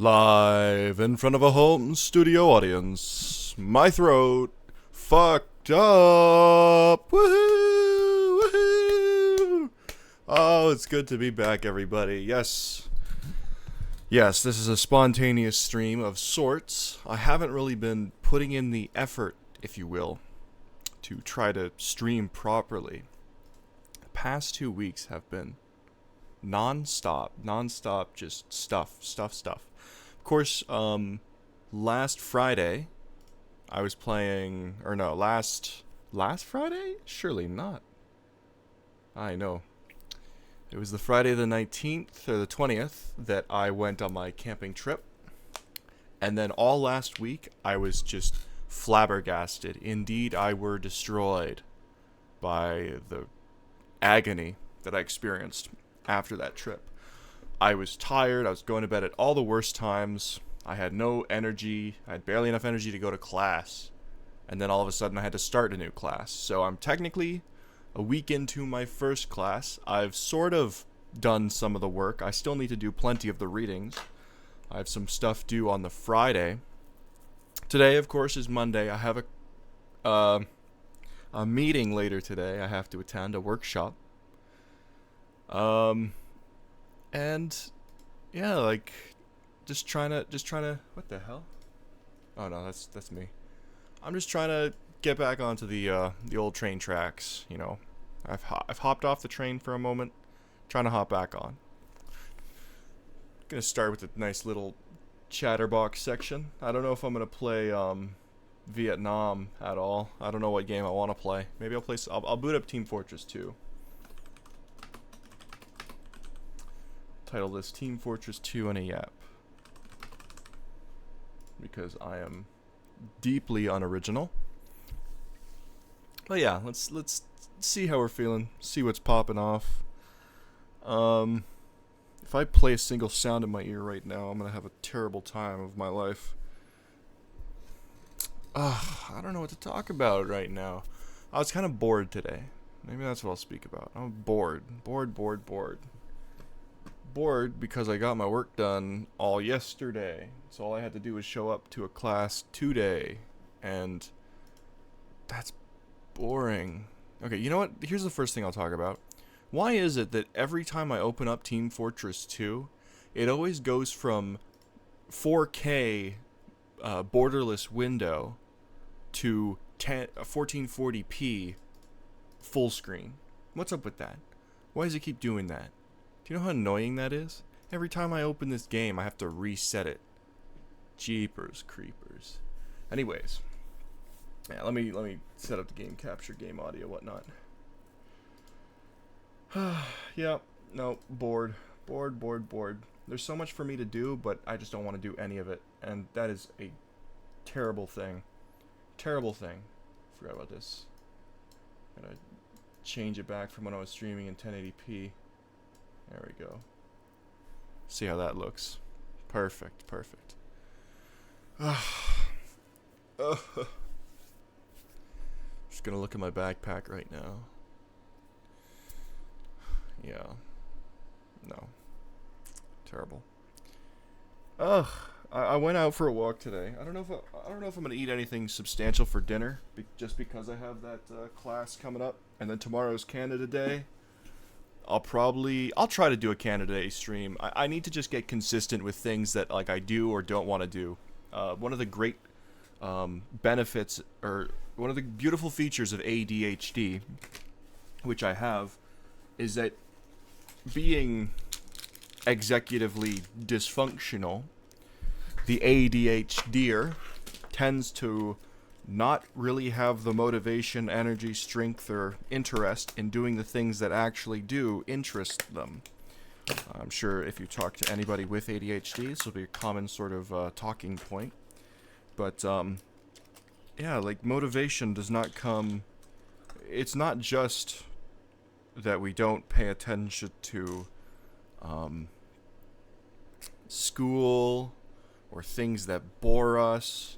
Live in front of a home studio audience. My throat fucked up. Woohoo! Woohoo! Oh, it's good to be back, everybody. Yes. Yes, this is a spontaneous stream of sorts. I haven't really been putting in the effort, if you will, to try to stream properly. The past 2 weeks have been non-stop, just stuff. Of course, last Friday, I was playing, or no, last Friday? Surely not. I know. It was the Friday the 19th, or the 20th, that I went on my camping trip. And then all last week, I was just flabbergasted. Indeed, I were destroyed by the agony that I experienced after that trip. I was tired. I was going to bed at all the worst times. I had no energy. I had barely enough energy to go to class. And then all of a sudden I had to start a new class. So I'm technically a week into my first class. I've sort of done some of the work. I still need to do plenty of the readings. I have some stuff due on the Friday. Today, of course, is Monday. I have a meeting later today. I have to attend a workshop. And yeah, like just trying to what the hell? Oh no, that's me. I'm just trying to get back onto the old train tracks, you know. I've hopped off the train for a moment, trying to hop back on. Gonna start with a nice little chatterbox section. I don't know if I'm gonna play Vietnam at all. I don't know what game I want to play. Maybe I'll boot up Team Fortress 2. Title this Team Fortress 2 in a Yap, because I am deeply unoriginal. But yeah, let's see how we're feeling, see what's popping off. If I play a single sound in my ear right now, I'm gonna have a terrible time of my life. I don't know what to talk about right now. I was kind of bored today. Maybe that's what I'll speak about. I'm bored because I got my work done all yesterday. So all I had to do was show up to a class today. And that's boring. Okay, you know what? Here's the first thing I'll talk about. Why is it that every time I open up Team Fortress 2, it always goes from 4K borderless window to 1440p full screen? What's up with that? Why does it keep doing that? Do you know how annoying that is? Every time I open this game, I have to reset it. Jeepers creepers. Anyways, yeah, let me set up the game capture, game audio, whatnot. Yeah, no, bored. There's so much for me to do, but I just don't want to do any of it, and that is a terrible thing. Forgot about this. Gotta change it back from when I was streaming in 1080p. There we go. See how that looks. Perfect. Just gonna look at my backpack right now. Yeah. No. Terrible. I went out for a walk today. I don't know if I'm gonna eat anything substantial for dinner, just because I have that class coming up, and then tomorrow's Canada Day. I'll try to do a Canada Day stream. I need to just get consistent with things that like I do or don't want to do. One of the great benefits, or one of the beautiful features of ADHD, which I have, is that being executively dysfunctional, the ADHDer tends to not really have the motivation, energy, strength, or interest in doing the things that actually do interest them. I'm sure if you talk to anybody with ADHD, this will be a common sort of talking point. But, yeah, like, motivation does not come... It's not just that we don't pay attention to school or things that bore us.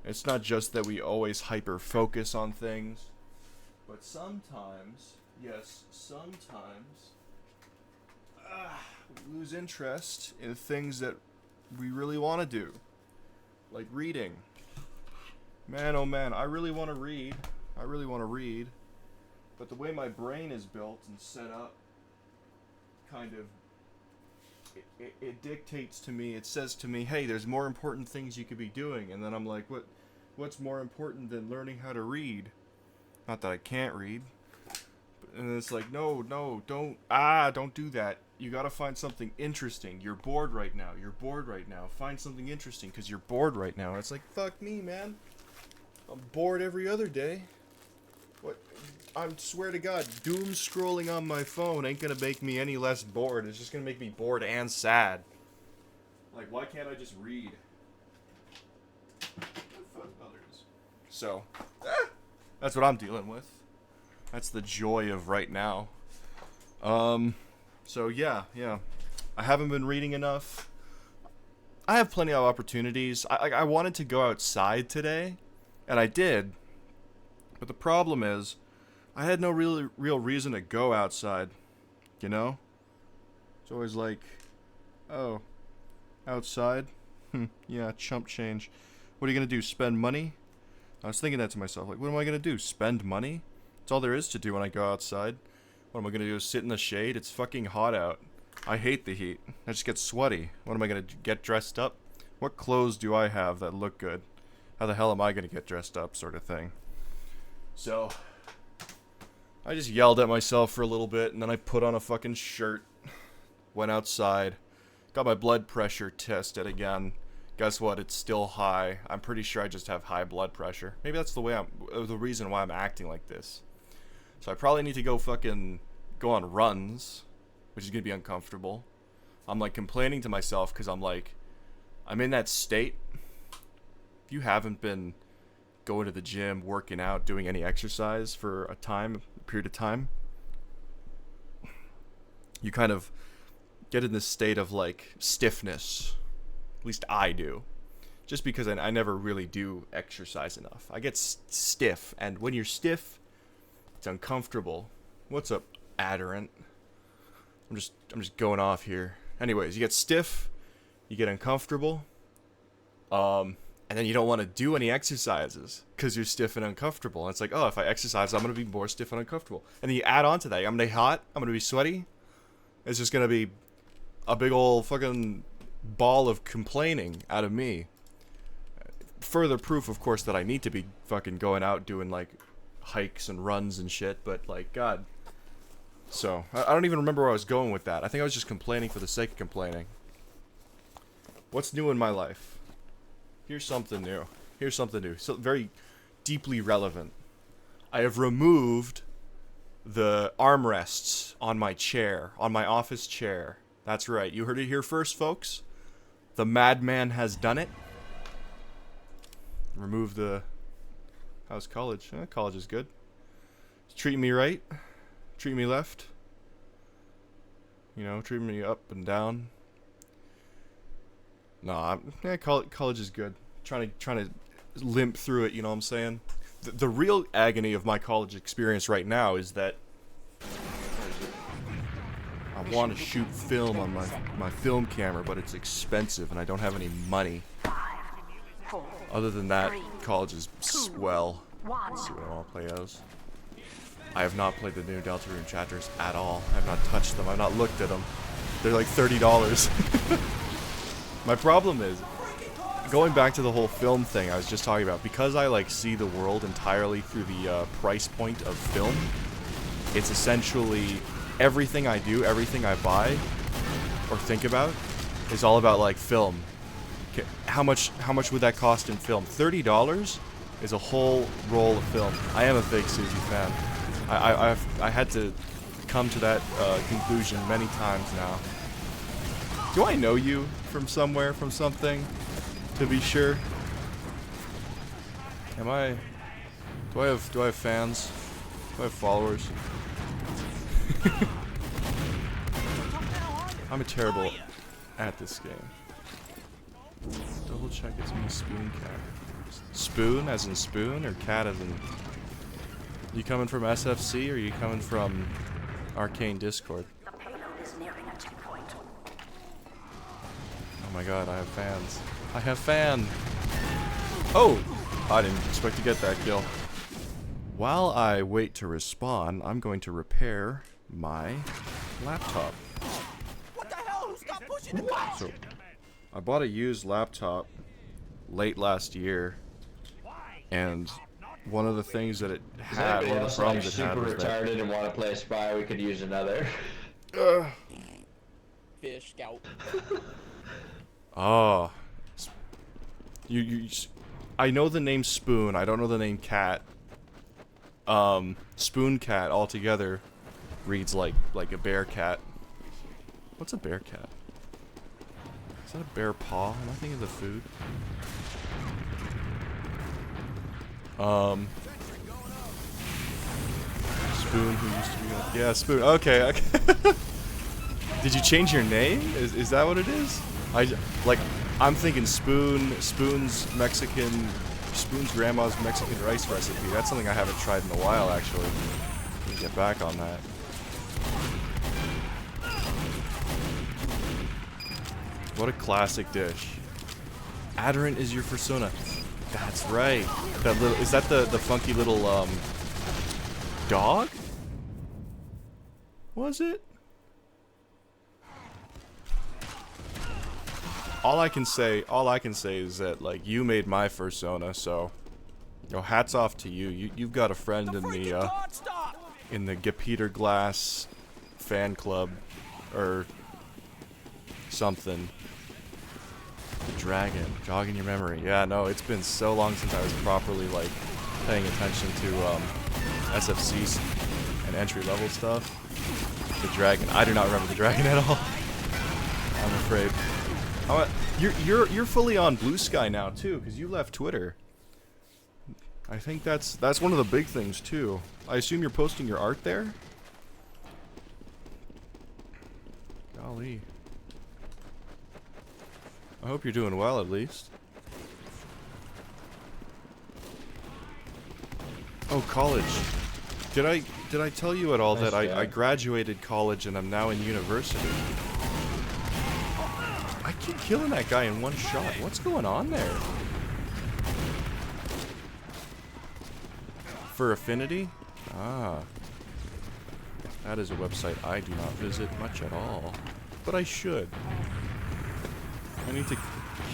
It's not just that we always hyper-focus on things. But sometimes, yes, we lose interest in things that we really want to do. Like reading. Man, oh man, I really want to read. I really want to read. But the way my brain is built and set up, kind of, it dictates to me, it says to me, hey, there's more important things you could be doing. And then I'm like, what's more important than learning how to read? Not that I can't read. And it's like, no, don't do that. You gotta find something interesting. You're bored right now. Find something interesting because you're bored right now. It's like, fuck me, man. I'm bored every other day. What? I swear to God, doom scrolling on my phone ain't gonna make me any less bored. It's just gonna make me bored and sad. Like, why can't I just read? So, that's what I'm dealing with. That's the joy of right now. So yeah. I haven't been reading enough. I have plenty of opportunities. I wanted to go outside today, and I did. But the problem is, I had no real reason to go outside. You know? It's always like, oh, outside? Yeah, chump change. What are you gonna do, spend money? I was thinking that to myself, like, what am I gonna do, spend money? That's all there is to do when I go outside. What am I gonna do, sit in the shade? It's fucking hot out. I hate the heat. I just get sweaty. What am I gonna do, get dressed up? What clothes do I have that look good? How the hell am I gonna get dressed up, sort of thing. So, I just yelled at myself for a little bit, and then I put on a fucking shirt. Went outside. Got my blood pressure tested again. Guess what? It's still high. I'm pretty sure I just have high blood pressure. Maybe that's the reason why I'm acting like this. So I probably need to go on runs, which is gonna be uncomfortable. I'm like complaining to myself because I'm like, I'm in that state. If you haven't been going to the gym, working out, doing any exercise for a period of time, you kind of get in this state of like stiffness. At least I do. Just because I never really do exercise enough. I get stiff, and when you're stiff, it's uncomfortable. What's up, Adderant? I'm just going off here. Anyways, you get stiff, you get uncomfortable, and then you don't want to do any exercises because you're stiff and uncomfortable. And it's like, oh, if I exercise, I'm gonna be more stiff and uncomfortable. And then you add on to that, I'm gonna be hot, I'm gonna be sweaty. It's just gonna be a big old fucking ball of complaining out of me. Further proof, of course, that I need to be fucking going out doing like hikes and runs and shit, but like, God. So, I don't even remember where I was going with that. I think I was just complaining for the sake of complaining. What's new in my life? Here's something new. So very deeply relevant. I have removed the armrests on my chair, on my office chair. That's right. You heard it here first, folks. The madman has done it. Remove the... How's college? College is good. Treat me right. Treat me left. You know, treat me up and down. Nah, college is good. Trying to limp through it, you know what I'm saying? The real agony of my college experience right now is that I want to shoot film on my film camera, but it's expensive and I don't have any money. Other than that, college is swell. Let's see what I want to play as. I have not played the new Deltarune chapters at all. I have not touched them. I've not looked at them. They're like $30. My problem is, going back to the whole film thing I was just talking about, because I like see the world entirely through the price point of film, it's essentially everything I do, everything I buy or think about is all about like film. Okay, how much would that cost in film? $30 is a whole roll of film. I am a big Susie fan. I had to come to that conclusion many times now. Do I know you from somewhere, from something? To be sure. Do I have fans? Do I have followers? I'm terrible at this game. Double check it's me, Spoon Cat. Spoon as in spoon, or cat as in... You coming from SFC, or you coming from Arcane Discord? The payload is nearing a checkpoint. Oh my god, I have fans. I have fan! Oh! I didn't expect to get that kill. While I wait to respawn, I'm going to repair my laptop. What the hell? Stop pushing the car! So, I bought a used laptop late last year, and one of the things that it had, one of the problems it had was super retarded and want to play Spy, we could use another. Fish scout. Oh. I know the name Spoon, I don't know the name Cat. Spoon Cat altogether reads like a bear cat. What's a bear cat? Is that a bear paw? Am I thinking of the food? Spoon, who used to be on... Yeah, Spoon. Okay, okay. Did you change your name? Is that what it is? I'm thinking Spoon's grandma's Mexican rice recipe. That's something I haven't tried in a while, actually. Let me get back on that. What a classic dish. Adirant is your persona. That's right. That little, is that the funky little dog? Was it? All I can say is that, like, you made my fursona, so, you know, hats off to you. You've got a friend in the Gepeter Glass fan club, or something. The dragon, jogging your memory. Yeah, no, it's been so long since I was properly, like, paying attention to SFCs and entry level stuff. The dragon. I do not remember the dragon at all. I'm afraid. You're fully on Blue Sky now too, because you left Twitter. I think that's one of the big things too. I assume you're posting your art there? Golly. I hope you're doing well at least. Oh, college. Did I tell you at all that I graduated college and I'm now in university? I keep killing that guy in one shot. What's going on there? For Affinity? Ah. That is a website I do not visit much at all. But I should. I need to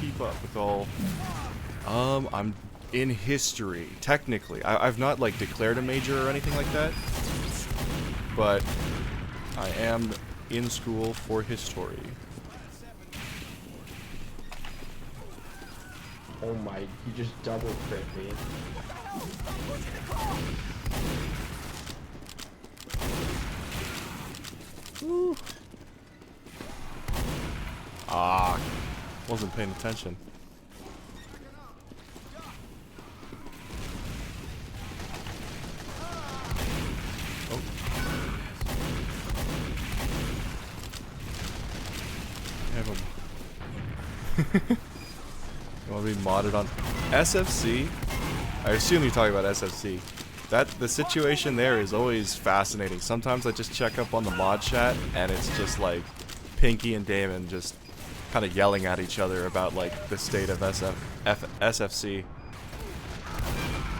keep up with all... I'm in history, technically. I've not, like, declared a major or anything like that. But I am in school for history. Oh my, you just double crit me. Woo. Ah, wasn't paying attention. Oh. Have him. You want to be modded on SFC? I assume you're talking about SFC. The situation there is always fascinating. Sometimes I just check up on the mod chat and it's just like Pinky and Damon just kind of yelling at each other about like the state of SFC.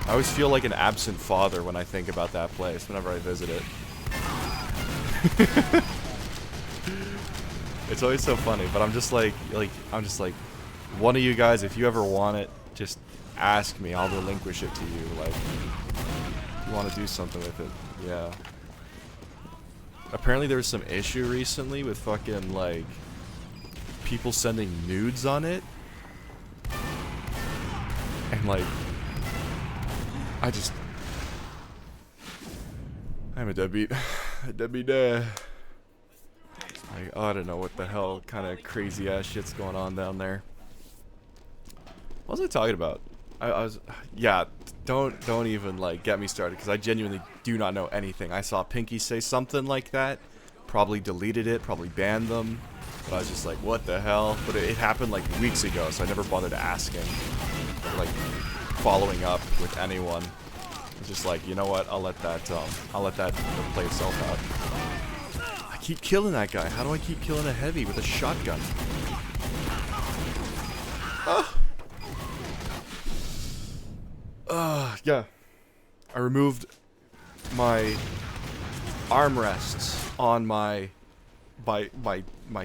I always feel like an absent father when I think about that place whenever I visit it. It's always so funny, but I'm just like one of you guys, if you ever want it, just ask me. I'll relinquish it to you. Like, if you want to do something with it, yeah. Apparently there was some issue recently with fucking, like, people sending nudes on it. And, like, I'm a deadbeat. A deadbeat dad. Like, oh, I don't know what the hell kind of crazy ass shit's going on down there. What was I talking about? Yeah, don't even, like, get me started, because I genuinely do not know anything. I saw Pinky say something like that, probably deleted it, probably banned them, but I was just like, what the hell? But it happened, like, weeks ago, so I never bothered asking, or, like, following up with anyone. It's just like, you know what, I'll let that play itself out. I keep killing that guy. How do I keep killing a heavy with a shotgun? Yeah. I removed my armrests on my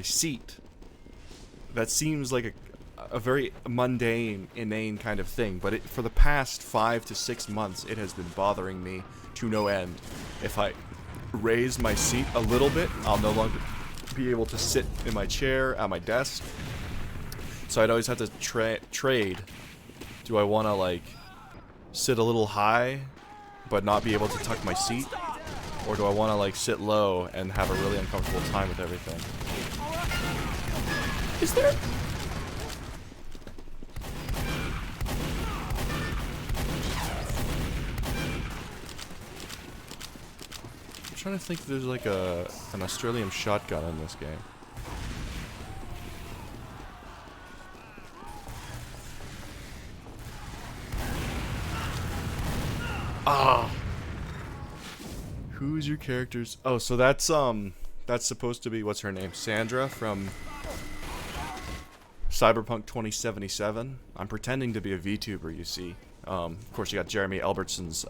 seat. That seems like a very mundane, inane kind of thing, but for the past 5 to 6 months, it has been bothering me to no end. If I raise my seat a little bit, I'll no longer be able to sit in my chair at my desk. So I'd always have to trade. Do I want to, like, sit a little high, but not be able to tuck my seat? Or do I want to, like, sit low and have a really uncomfortable time with everything? Is there... I'm trying to think if there's, like, an Australian shotgun in this game. Ah! Who's your characters? Oh, so that's supposed to be, what's her name? Sandra from Cyberpunk 2077. I'm pretending to be a VTuber, you see. Of course, you got Jeremy Albertson's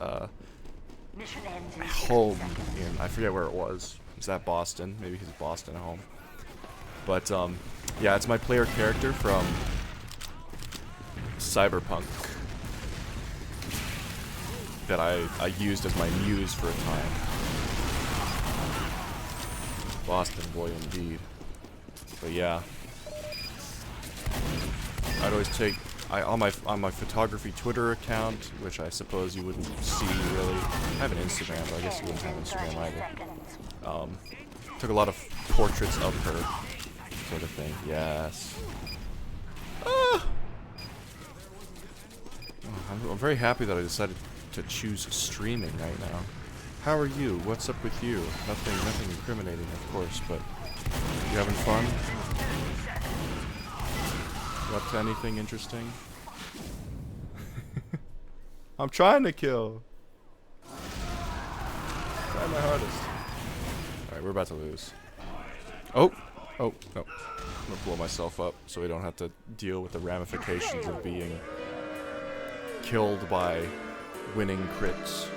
home in, I forget where it was. Is that Boston? Maybe his Boston home. But, yeah, it's my player character from Cyberpunk that I used as my muse for a time. Boston boy indeed. But yeah, I'd always take on my photography Twitter account, which I suppose you wouldn't see really. I have an Instagram, but I guess you wouldn't have Instagram either. Took a lot of portraits of her, sort of thing. Yes. Ah! I'm very happy that I decided to choose streaming right now. How are you? What's up with you? Nothing incriminating, of course, but you having fun? You up to anything interesting? I'm trying to kill. Trying my hardest. Alright, we're about to lose. Oh, no. I'm gonna blow myself up so we don't have to deal with the ramifications of being killed by winning crits.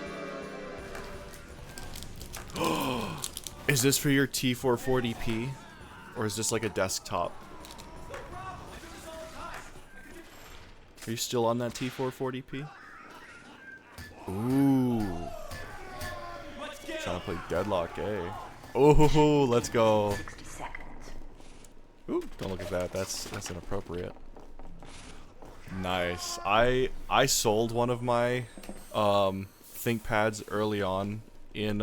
Is this for your T440p? Or is this like a desktop? Are you still on that T440p? Ooh. Trying to play Deadlock, eh? Oh, let's go. Ooh, don't look at that. That's inappropriate. Nice. I sold one of my ThinkPads early on in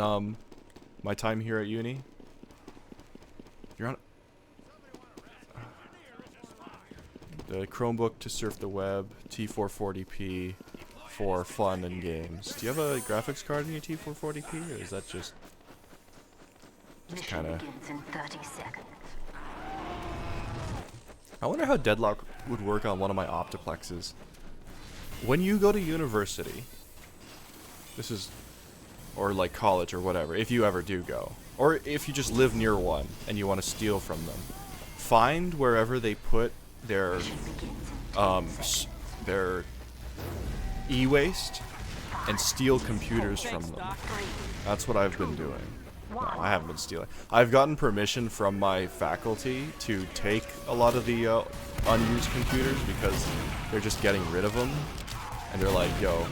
my time here at uni. You're on the Chromebook to surf the web, T440p for fun and games. Do you have a graphics card in your T440p, or is that just kind of? I wonder how Deadlock would work on one of my Optiplexes. When you go to university, this is, or like college or whatever, if you ever do go, or if you just live near one and you want to steal from them, find wherever they put their e-waste and steal computers from them. That's what I've been doing. No, I haven't been stealing. I've gotten permission from my faculty to take a lot of the unused computers because they're just getting rid of them, and they're like, "Yo,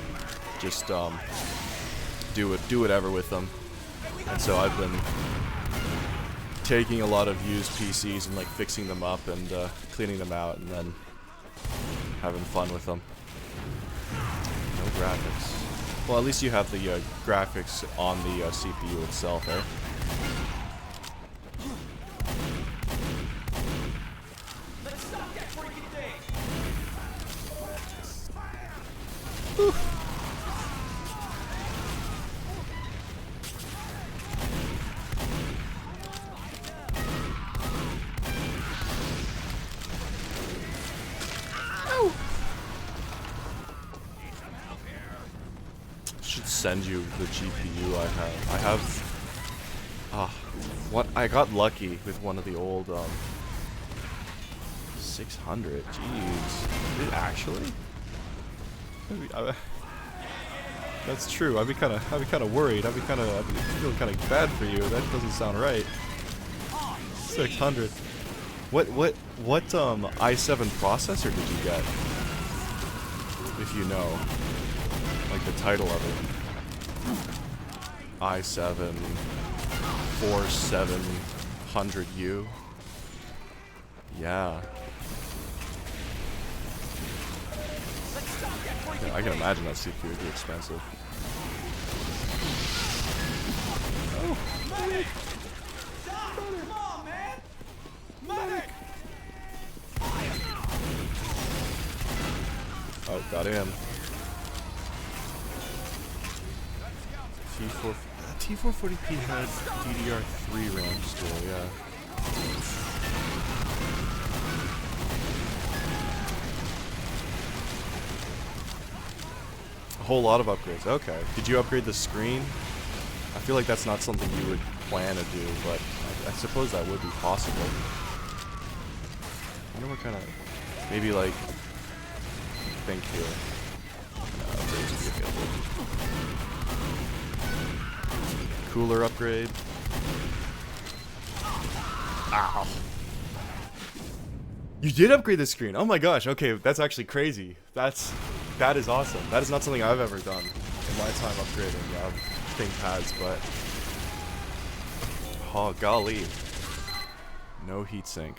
just do whatever with them." And so I've been taking a lot of used PCs and like fixing them up and cleaning them out, and then having fun with them. No graphics. Well, at least you have the graphics on the CPU itself, eh? Whew. Should send you the GPU I have. I have what I got lucky with one of the old 600. Jeez. Did it actually? That's true. I'd be kind of worried. I'd be feeling kind of bad for you. That doesn't sound right. 600. What i7 processor did you get? If you know, like the title of it. i7 4700U. Yeah. Yeah, I can imagine that CPU would be expensive. Oh, medic! Come on, man! Medic! Oh, got in. T440p had DDR3 RAM still, yeah. A whole lot of upgrades. Okay. Did you upgrade the screen? I feel like that's not something you would plan to do, but I suppose that would be possible. I wonder what kind of... Maybe like... think here. Upgrades would be available. Cooler upgrade. Ow. You did upgrade the screen. Oh my gosh. Okay, that's actually crazy. That is awesome. That is not something I've ever done in my time upgrading ThinkPads, but oh golly, no heatsink.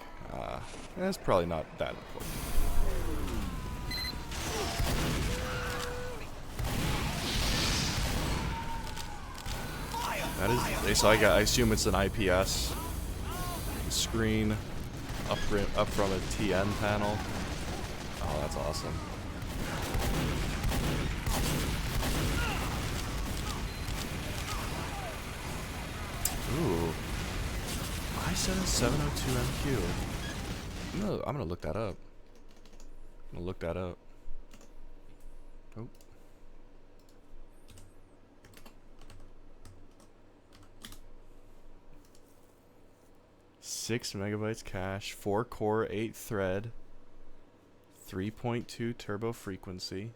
That's probably not that important. That is, so I assume it's an IPS screen up from a TN panel. Oh, that's awesome. Ooh, i7 702MQ. I'm gonna look that up. Oh. 6 megabytes cache, 4 core, 8 thread, 3.2 turbo frequency.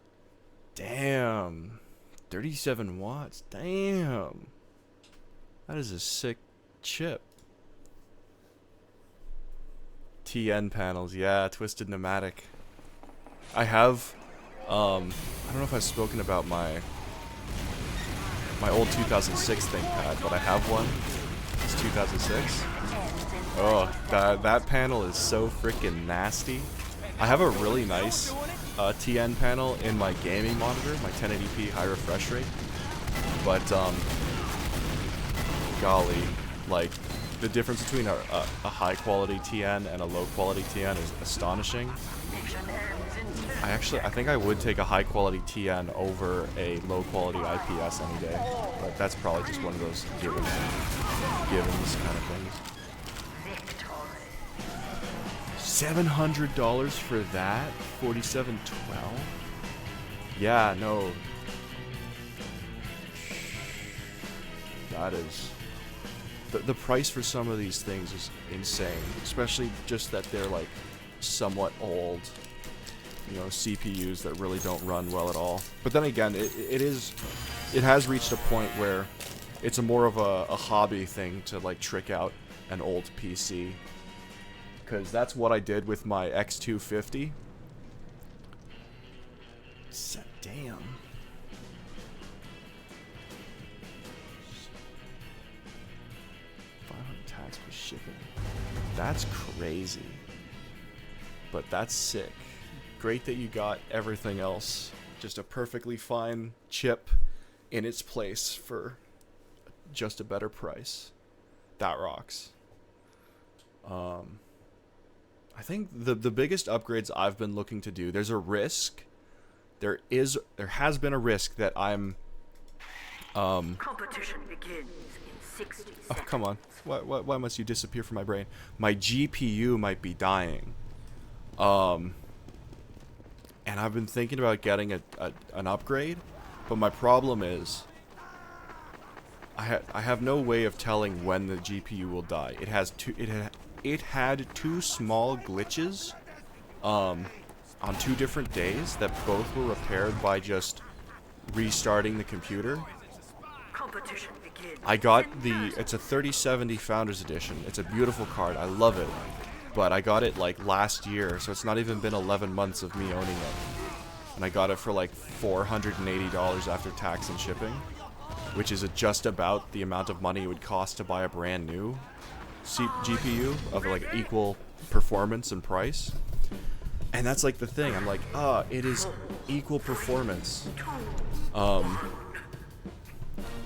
Damn. 37 watts. Damn. That is a sick chip. TN panels, yeah, twisted pneumatic. I have, I don't know if I've spoken about my old 2006 ThinkPad, but I have one. It's 2006. Oh, that panel is so freaking nasty. I have a really nice TN panel in my gaming monitor, my 1080p high refresh rate. But golly, like the difference between a high quality TN and a low quality TN is astonishing. I think I would take a high quality TN over a low quality IPS any day, but that's probably just one of those givens kind of things. $700 for that? 4712? Yeah, no. That is... The price for some of these things is insane. Especially just that they're like somewhat old, you know, CPUs that really don't run well at all. But then again, it has reached a point where it's more of a hobby thing to like trick out an old PC. Because that's what I did with my X250. Damn. 500 tax for shipping. That's crazy. But that's sick. Great that you got everything else. Just a perfectly fine chip in its place for just a better price. That rocks. I think the biggest upgrades I've been looking to do, there's a risk. There has been a risk that I'm Competition begins in 60 seconds. oh, come on. Why must you disappear from my brain? My GPU might be dying. And I've been thinking about getting an upgrade, but my problem is I have no way of telling when the GPU will die. It had two small glitches on 2 different days that both were repaired by just restarting the computer. Competition begins. I got it's a 3070 Founders Edition. It's a beautiful card. I love it. But I got it like last year, so it's not even been 11 months of me owning it. And I got it for like $480 after tax and shipping, which is just about the amount of money it would cost to buy a brand new GPU of like equal performance and price. And that's like the thing. I'm like, it is equal performance.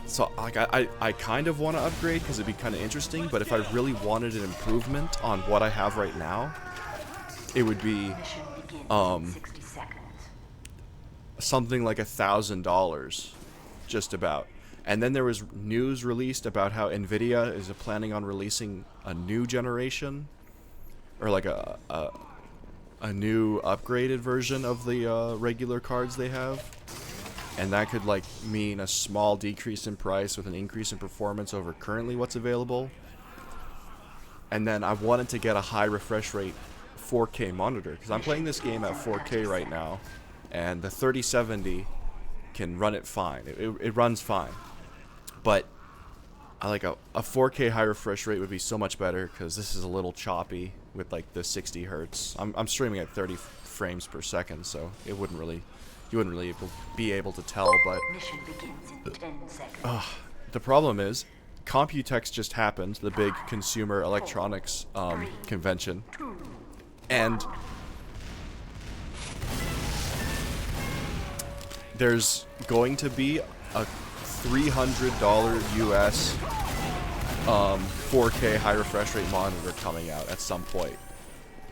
So like I kind of want to upgrade because it'd be kind of interesting, but if I really wanted an improvement on what I have right now, it would be Mission begins in 60 seconds. something like $1,000, just about. And then there was news released about how Nvidia is planning on releasing a new generation, or like a new upgraded version of the regular cards they have. And that could like mean a small decrease in price with an increase in performance over currently what's available. And then I wanted to get a high refresh rate 4K monitor because I'm playing this game at 4K right now, and the 3070 can run it fine. It runs fine, but I like a 4K high refresh rate would be so much better because this is a little choppy with like the 60 hertz. I'm streaming at 30 frames per second, so it wouldn't really. You wouldn't really be able to tell, but Mission begins in 10 seconds. the problem is Computex just happened, the big consumer electronics convention, and there's going to be a $300 US 4K high refresh rate monitor coming out at some point,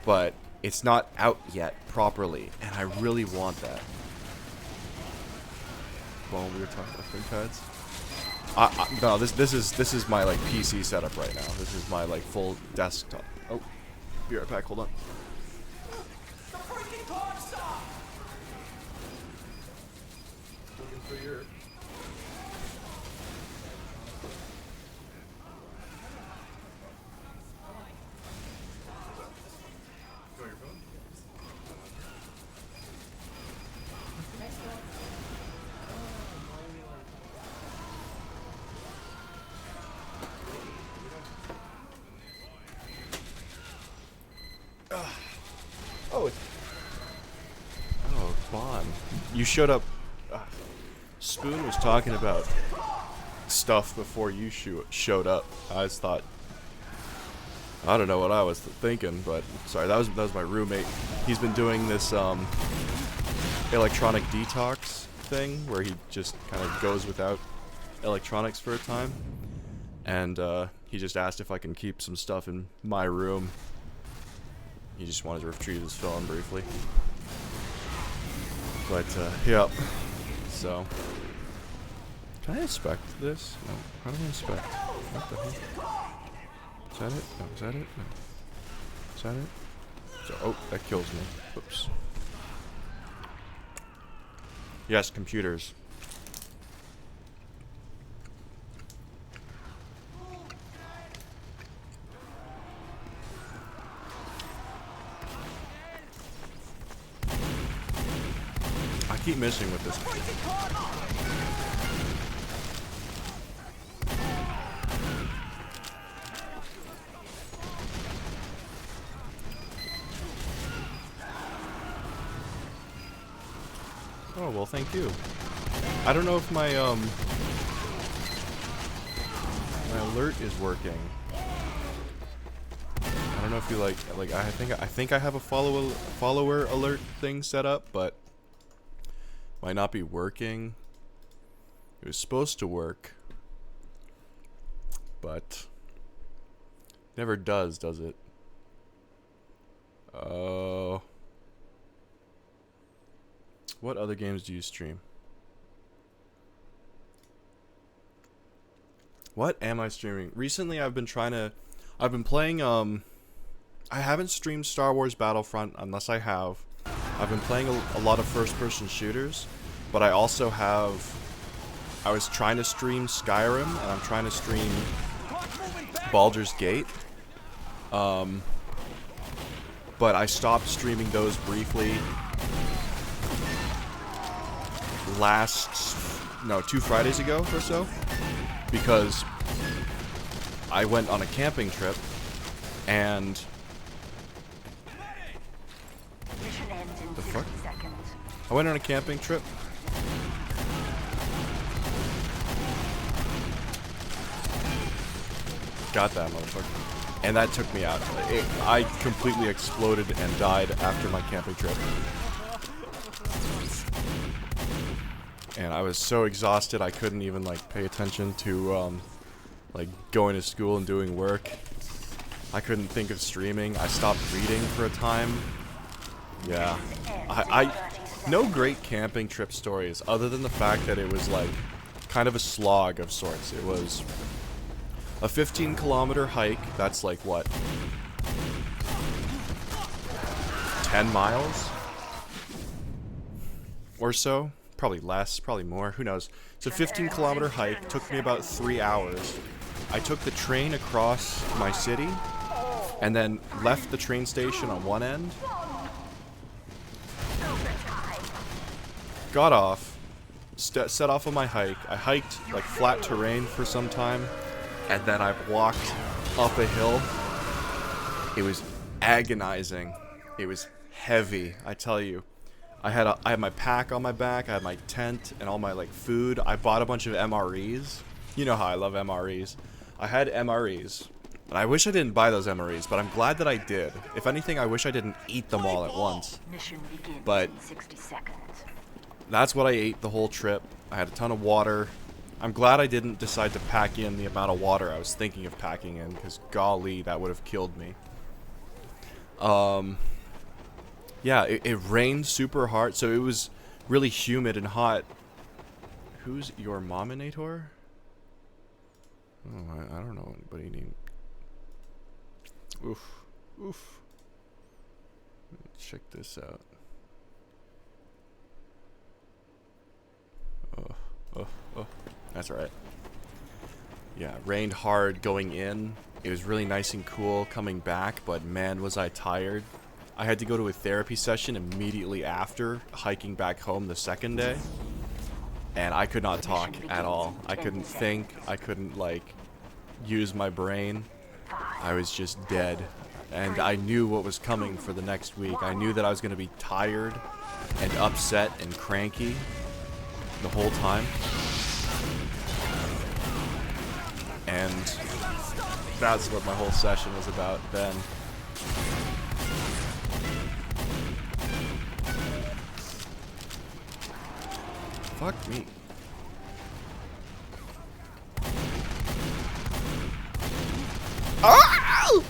but it's not out yet properly, and I really want that. Well, we were talking about ThinkPads. No, this is my like PC setup right now. This is my like full desktop. Oh, be right back. Hold on. The freaking card stop! Looking for your. Oh, Bon. You showed up. Spoon was talking about stuff before you showed up. I just thought. I don't know what I was thinking, but sorry, that was my roommate. He's been doing this electronic detox thing where he just kind of goes without electronics for a time, and he just asked if I can keep some stuff in my room. He just wanted to retrieve his phone briefly. But, yep. So. Can I inspect this? No. How do I inspect? What the hell? Is that it? No. Is that it? No. Is that it? So, oh, that kills me. Oops. Yes, computers. I keep missing with this. Oh, well, thank you. I don't know if my alert is working. I don't know if you like I think I have a follower alert thing set up, but might not be working. It was supposed to work, but never does it? What other games do you stream? What am I streaming? Recently I've been playing I haven't streamed Star Wars Battlefront unless I have. I've been playing a lot of first-person shooters, but I also have. I was trying to stream Skyrim, and I'm trying to stream Baldur's Gate. But I stopped streaming those briefly 2 Fridays ago or so, because I went on a camping trip, and Mission ends in The 60 fuck? seconds. I went on a camping trip. Got that motherfucker. And that took me out. I completely exploded and died after my camping trip. And I was so exhausted I couldn't even like pay attention to like going to school and doing work. I couldn't think of streaming. I stopped reading for a time. Yeah. I no great camping trip stories other than the fact that it was like kind of a slog of sorts. It was a 15-kilometer hike. That's like what? 10 miles or so? Probably less, probably more, who knows. It's a 15-kilometer hike, took me about 3 hours. I took the train across my city, and then left the train station on one end. Got off, set off on my hike. I hiked like flat terrain for some time, and then I walked up a hill. It was agonizing. It was heavy, I tell you. I had my pack on my back, I had my tent and all my like food. I bought a bunch of MREs. You know how I love MREs. I had MREs. And I wish I didn't buy those MREs, but I'm glad that I did. If anything, I wish I didn't eat them all at once. Mission begins But in 60 seconds. that's what I ate the whole trip. I had a ton of water. I'm glad I didn't decide to pack in the amount of water I was thinking of packing in, because golly, that would have killed me. Yeah, it rained super hard, so it was really humid and hot. Who's your Mominator? Oh, I don't know anybody named... Oof. Oof. Check this out. Oh. That's alright. Yeah, it rained hard going in. It was really nice and cool coming back, but man, was I tired. I had to go to a therapy session immediately after hiking back home the second day. And I could not talk at all. I couldn't think. I couldn't, like, use my brain. I was just dead. And I knew what was coming for the next week. I knew that I was going to be tired and upset and cranky the whole time. And that's what my whole session was about then. Fuck me. Ah!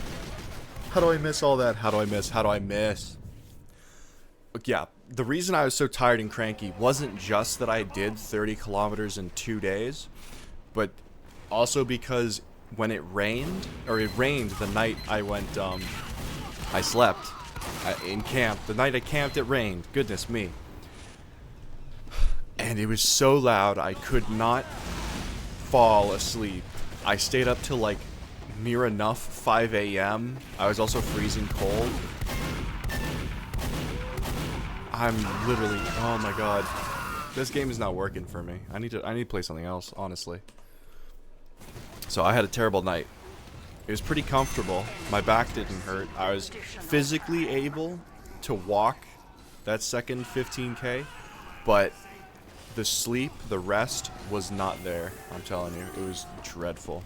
How do I miss all that? How do I miss? Look, yeah, the reason I was so tired and cranky wasn't just that I did 30 kilometers in 2 days, but also because when it rained the night I went, I slept in camp. The night I camped, it rained. Goodness me. And it was so loud, I could not fall asleep. I stayed up till like near enough 5 a.m. I was also freezing cold. I'm literally, oh my god. This game is not working for me. I need to play something else, honestly. So I had a terrible night. It was pretty comfortable. My back didn't hurt. I was physically able to walk that second 15K, but the sleep, the rest was not there. I'm telling you, it was dreadful.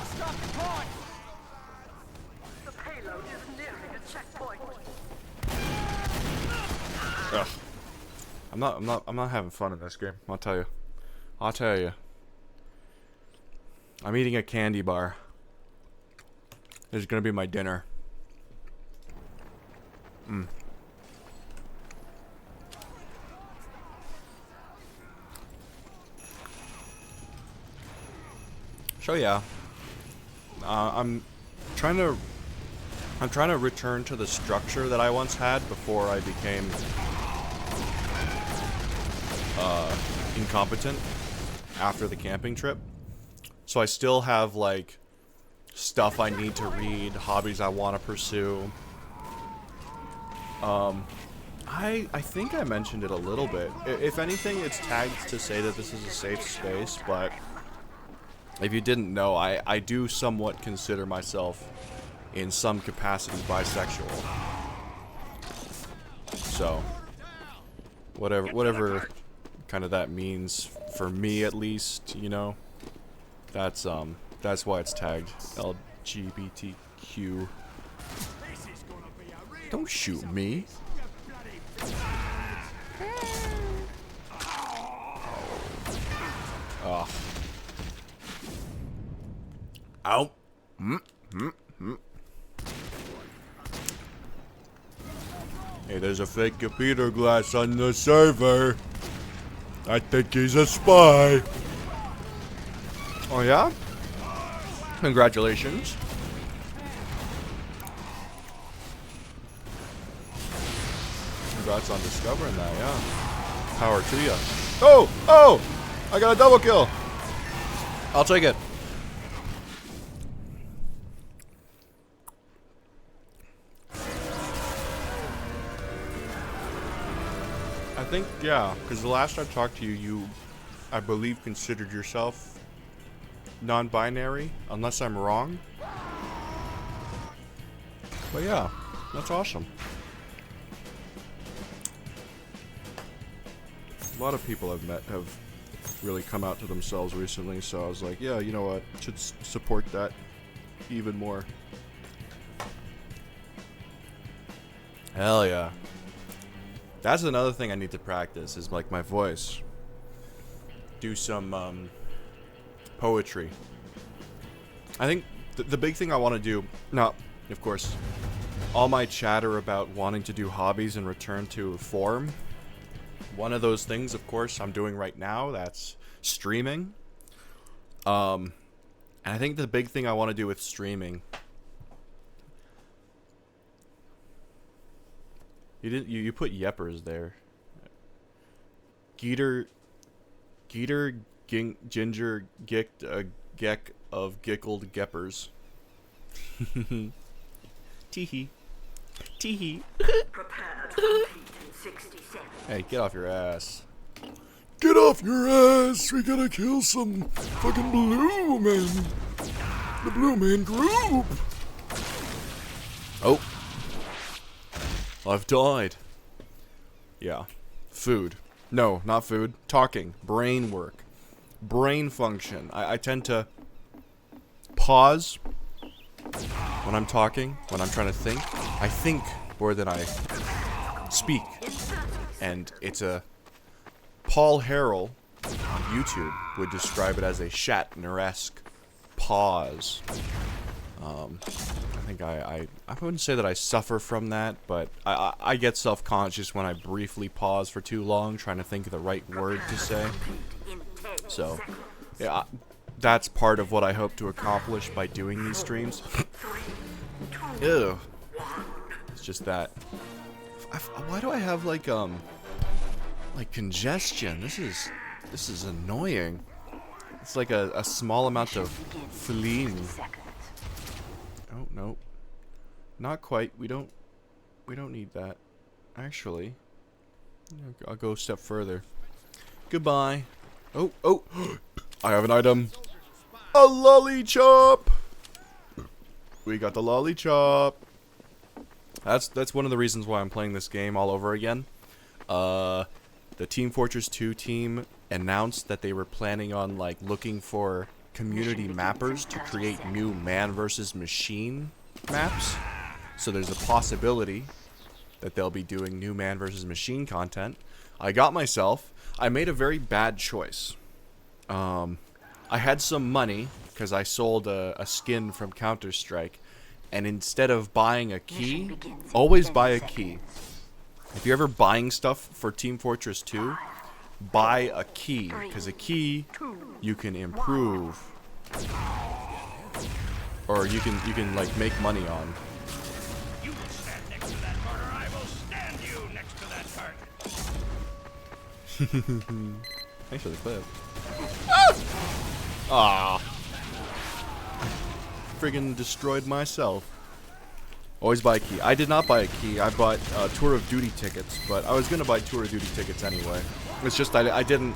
Stop the clock! The payload is nearing a checkpoint. Ugh. I'm not having fun in this game. I'll tell you. I'm eating a candy bar. This is gonna be my dinner. So yeah, I'm trying to return to the structure that I once had before I became incompetent after the camping trip. So I still have like stuff I need to read, hobbies I want to pursue. I think I mentioned it a little bit. If anything, it's tagged to say that this is a safe space, but if you didn't know, I do somewhat consider myself in some capacity bisexual. So, whatever kind of that means for me at least, you know. That's why it's tagged LGBTQ. Don't shoot me. Oh. Ow. Hey, there's a fake computer glass on the server. I think he's a spy. Oh yeah? Congratulations. Congrats on discovering that, yeah. Power to ya. Oh! Oh! I got a double kill. I'll take it. I think, yeah, because the last I talked to you, you, I believe, considered yourself non-binary, unless I'm wrong. But yeah, that's awesome. A lot of people I've met have really come out to themselves recently, so I was like, yeah, you know what, should support that even more. Hell yeah. That's another thing I need to practice, is like my voice. Do some poetry. I think the big thing I want to do, now, of course, all my chatter about wanting to do hobbies and return to form, one of those things, of course, I'm doing right now, that's streaming. And I think the big thing I want to do with streaming, you put yeppers there. Ginger Gicked Geck of Gickled Geppers. Teehee. Teehee. Prepared to compete in 60 seconds. Hey, get off your ass. Get off your ass! We gotta kill some fucking blue men. The blue man group. Oh. I've died. Yeah. Food. No, not food. Talking. Brain work. Brain function. I tend to pause when I'm talking, when I'm trying to think. I think more than I speak. And it's a... Paul Harrell on YouTube would describe it as a Shatner-esque pause. I think I wouldn't say that I suffer from that, but I get self-conscious when I briefly pause for too long trying to think of the right word to say. So, yeah, that's part of what I hope to accomplish by doing these streams. Ew. It's just that. Why do I have like congestion? This is annoying. It's like a small amount of phlegm. Oh no, not quite. We don't need that. Actually, I'll go a step further. Goodbye. Oh, I have an item. A lollychop. We got the lollychop. That's one of the reasons why I'm playing this game all over again. The Team Fortress 2 team announced that they were planning on like looking for community mappers to create new man versus machine maps. So there's a possibility that they'll be doing new man versus machine content. I made a very bad choice. I had some money because I sold a skin from Counter-Strike, and instead of buying a key, always buy a key. If you're ever buying stuff for Team Fortress 2, buy a key, because a key you can improve, or you can like make money on. You will stand next to that corner, I will stand you next to that cart. Thanks for the clip. Ah! Friggin' destroyed myself. Always buy a key. I did not buy a key. I bought Tour of Duty tickets, but I was gonna buy Tour of Duty tickets anyway. It's just I didn't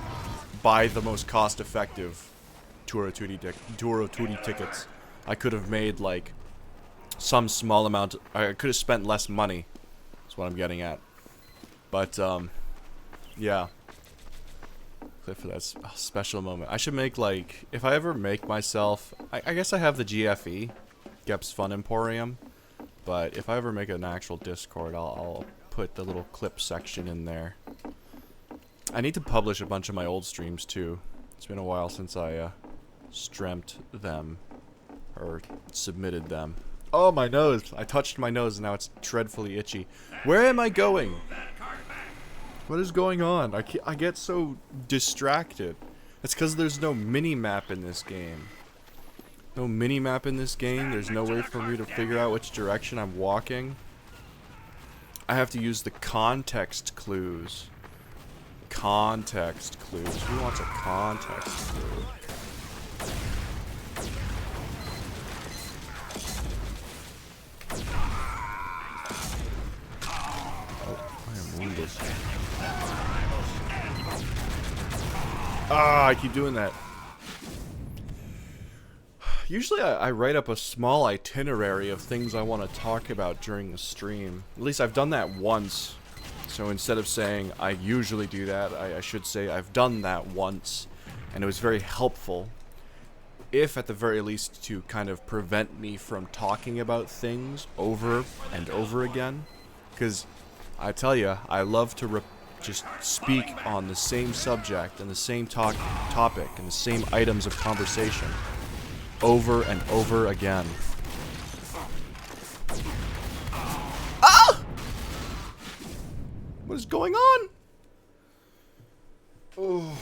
buy the most cost-effective Tour of Duty tickets. I could have made like some small amount. I could have spent less money. That's what I'm getting at. But yeah. Clip for that special moment. I should make like, if I ever make myself, I guess I have the GFE, Gep's Fun Emporium. But if I ever make an actual Discord, I'll put the little clip section in there. I need to publish a bunch of my old streams too. It's been a while since I streamt them or submitted them. Oh, my nose! I touched my nose and now it's dreadfully itchy. Where am I going? What is going on? I get so distracted. It's because there's no mini-map in this game. No mini-map in this game. There's no way for me to figure out which direction I'm walking. I have to use the context clues. Context clues. Who wants a context clue? Oh, I am wounded. Ah, I keep doing that. Usually I write up a small itinerary of things I want to talk about during the stream. At least I've done that once. So instead of saying I usually do that, I should say I've done that once. And it was very helpful. If at the very least to kind of prevent me from talking about things over and over again. Because I tell you, I love to just speak on the same subject and the same topic and the same items of conversation. Over and over again. Ah! What is going on? Oh.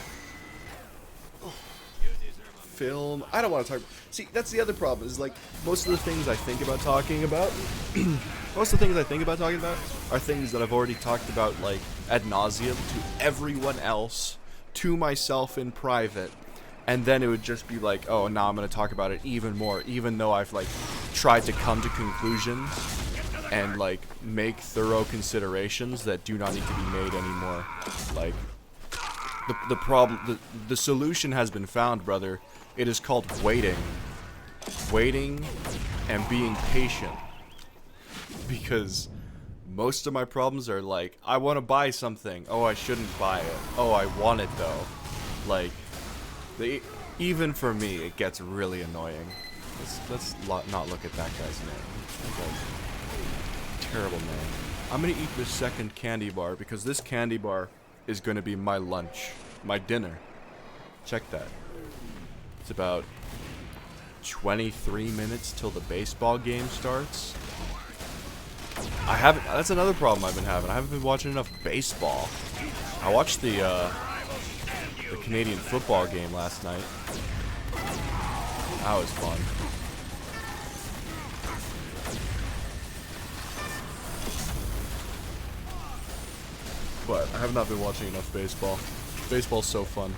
Film. I don't want to talk. See, that's the other problem. Is like most of the things I think about talking about. Most of the things I think about talking about are things that I've already talked about, like ad nauseum to everyone else, to myself in private. And then it would just be like, oh, now I'm going to talk about it even more, even though I've, like, tried to come to conclusions and, like, make thorough considerations that do not need to be made anymore. Like, the problem, the solution has been found, brother. It is called waiting. Waiting and being patient. Because most of my problems are like, I want to buy something. Oh, I shouldn't buy it. Oh, I want it, though. Like... even for me, it gets really annoying. Let's not look at that guy's name. That guy's terrible name. I'm gonna eat this second candy bar because this candy bar is gonna be my lunch, my dinner. Check that. It's about 23 minutes till the baseball game starts. That's another problem I've been having. I haven't been watching enough baseball. I watched the Canadian football game last night. That was fun. But I have not been watching enough baseball. Baseball's so fun.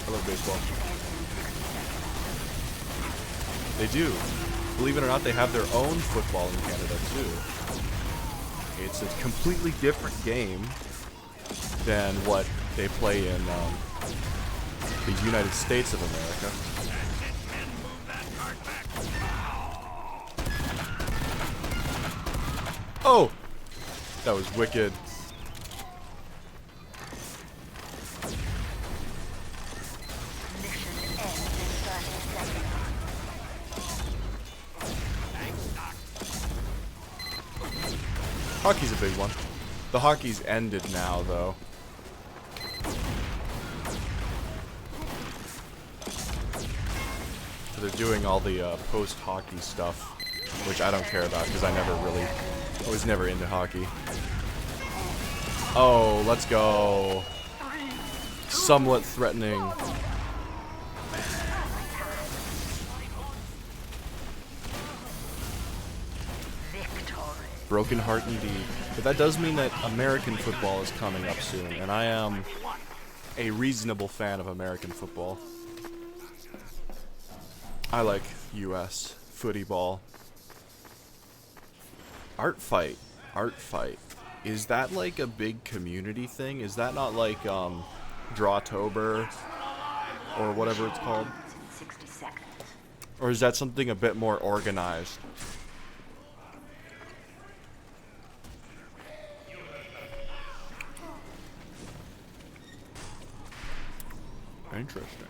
I love baseball. They do. Believe it or not, they have their own football in Canada too. It's a completely different game than what they play in the United States of America. Oh! That was wicked. Hockey's a big one. The hockey's ended now, though. So they're doing all the post-hockey stuff, which I don't care about because I was never into hockey. Oh, let's go. Somewhat threatening. Broken heart indeed. But that does mean that American football is coming up soon, and I am a reasonable fan of American football. I like US footy ball. Art fight. Art fight. Is that like a big community thing? Is that not like Drawtober or whatever it's called? In 60 seconds. Or is that something a bit more organized? Interesting.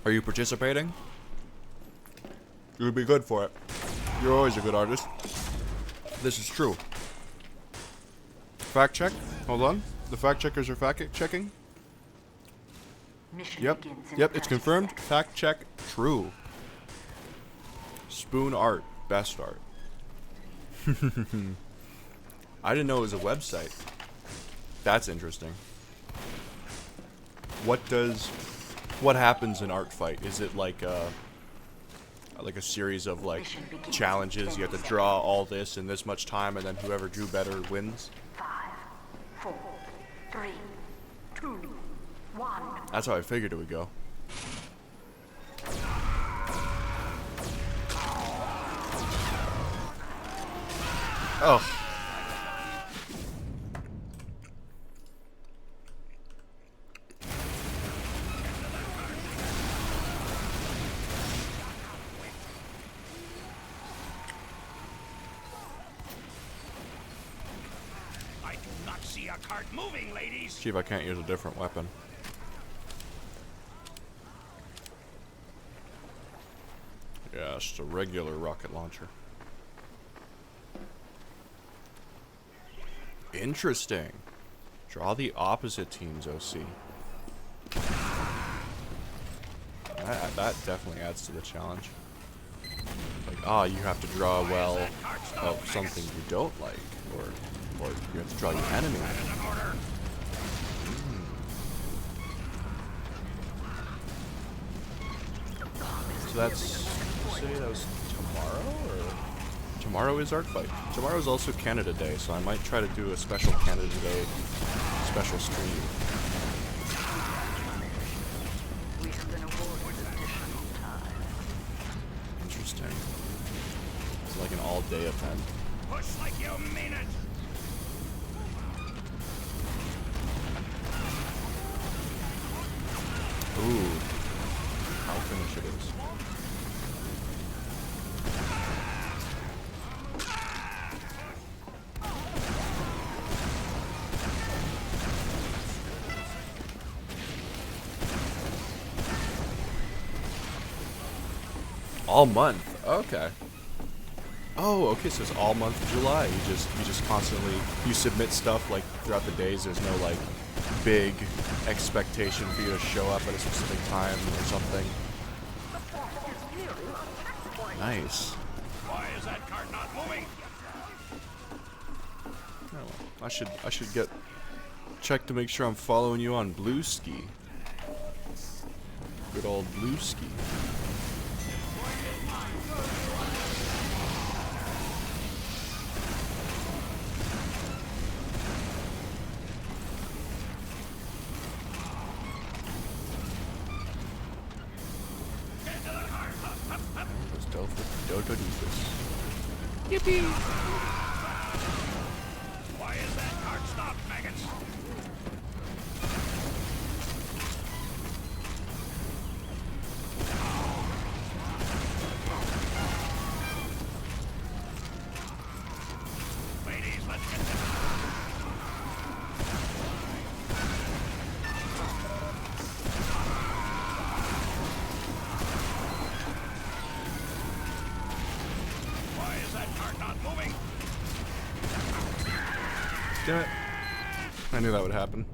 Are you participating? You would be good for it. You're always a good artist. This is true. Fact check. Hold on. The fact checkers are fact checking. Mission Yep. begins in Yep, it's 30 confirmed. seconds. Fact check. True. Spoon art. Best art. I didn't know it was a website. That's interesting. What happens in Art Fight? Is it like a series of like Mission begins challenges? in You have to 10 draw all this in this much time, and then whoever drew better wins. 5, 4, 3, 2, 1. That's how I figured it would go. Oh. I do not see a cart moving, ladies. See if I can't use a different weapon. Yeah, it's just a regular rocket launcher. Interesting. Draw the opposite team's OC. That definitely adds to the challenge. Like, you have to draw well of something you don't like, or you have to draw your enemy. So that's, say that was tomorrow, or? Tomorrow is Art Fight. Tomorrow is also Canada Day, so I might try to do a special Canada Day special stream. We have been awarded additional time. Interesting. It's like an all-day event. Push like you mean it. Ooh. Health initiatives. All month. Okay. Oh, okay. So it's all month of July. You just constantly submit stuff like throughout the days. There's no like big expectation for you to show up at a specific time or something. Nice. Why is that cart not moving? Oh, I should check to make sure I'm following you on Blueski. Good old Blueski. Yippee! Why is that cart stopped, maggots? Ladies, let's get this. Why is that cart not moving? Damn it. I knew that would happen.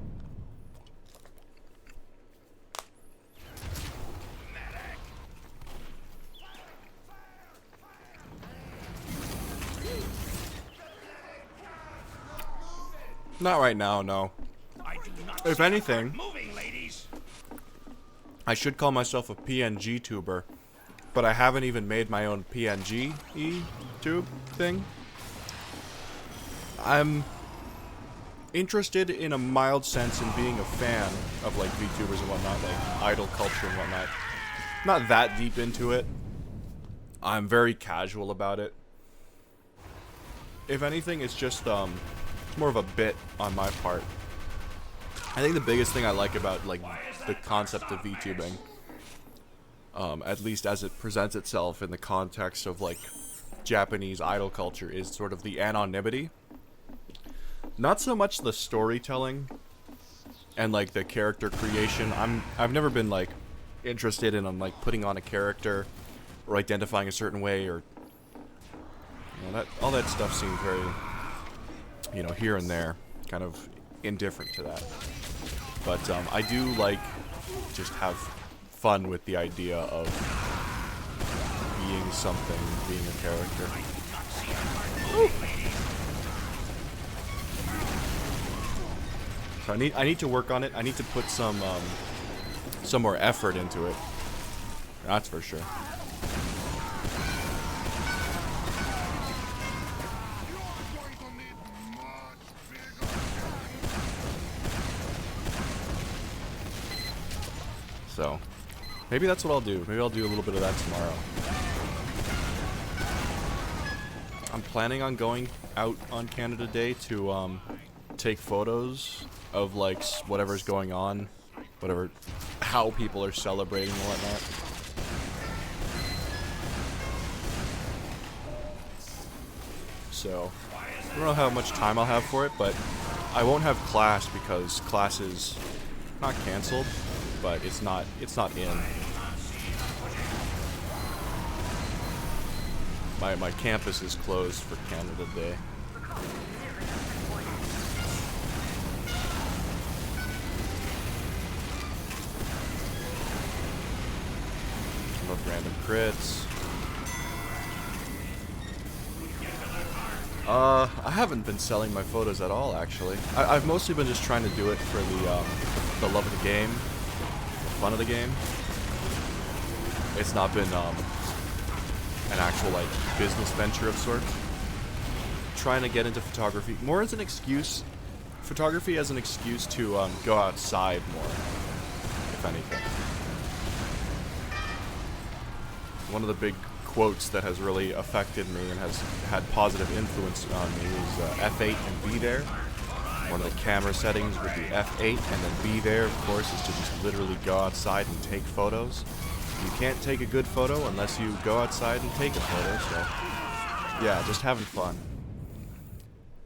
Not right now, no. I do not If see a anything- cart moving, ladies. I should call myself a PNG tuber, but I haven't even made my own PNG tube thing. I'm interested in a mild sense in being a fan of like VTubers and whatnot, like idol culture and whatnot. Not that deep into it, I'm very casual about it. If anything, it's just it's more of a bit on my part. I think the biggest thing I like about like the concept of VTubing, at least as it presents itself in the context of like Japanese idol culture, is sort of the anonymity. Not so much the storytelling and like the character creation. I've never been like interested in like putting on a character or identifying a certain way, or that all that stuff seems very, here and there, kind of indifferent to that. But I do like just have fun with the idea of being something, being a character. Woo! So I need to work on it. I need to put some more effort into it. That's for sure. So, maybe that's what I'll do. Maybe I'll do a little bit of that tomorrow. I'm planning on going out on Canada Day to take photos of like whatever's going on, how people are celebrating and whatnot. So, I don't know how much time I'll have for it, but I won't have class because class is not canceled, but it's not in. My campus is closed for Canada Day. I love random crits. I haven't been selling my photos at all, actually. I've mostly been just trying to do it for the love of the game, the fun of the game. It's not been an actual like business venture of sorts. Trying to get into photography more as an excuse, photography as an excuse to go outside more, if anything. One of the big quotes that has really affected me and has had positive influence on me is F8 and be there. One of the camera settings would be F8, and then be there, of course, is to just literally go outside and take photos. You can't take a good photo unless you go outside and take a photo, so yeah, just having fun.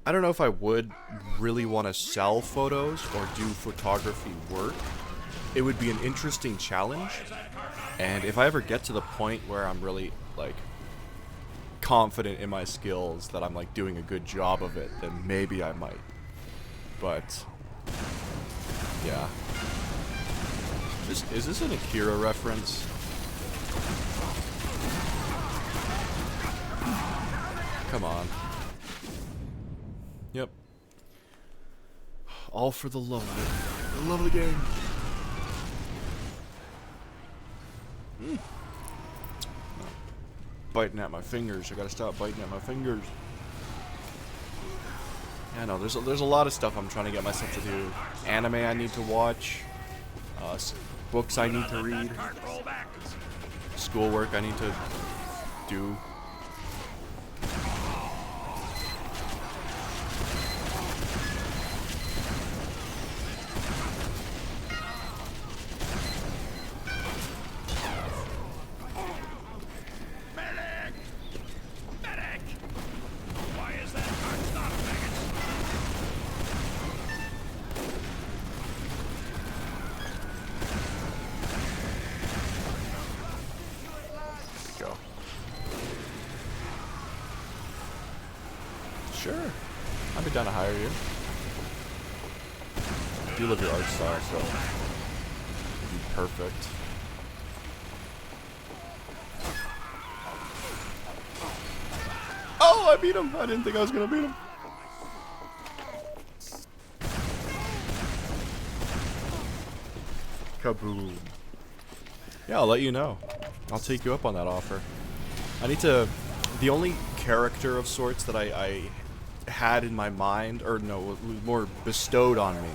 I don't know if I would really want to sell photos or do photography work. It would be an interesting challenge, and if I ever get to the point where I'm really like confident in my skills that I'm like doing a good job of it, then maybe I might. But yeah. Is this an Akira reference? Come on. Yep. All for the love of it. The love of the game. Biting at my fingers. I gotta stop biting at my fingers. Yeah, no, there's a lot of stuff I'm trying to get myself to do. Anime I need to watch. Books I need to read. Schoolwork I need to do. Sure. I'd be down to hire you. I do love your art style, so it'd be perfect. Oh, I beat him! I didn't think I was gonna beat him. Kaboom. Yeah, I'll let you know. I'll take you up on that offer. I need to... The only character of sorts that I had in my mind, or no, was more bestowed on me.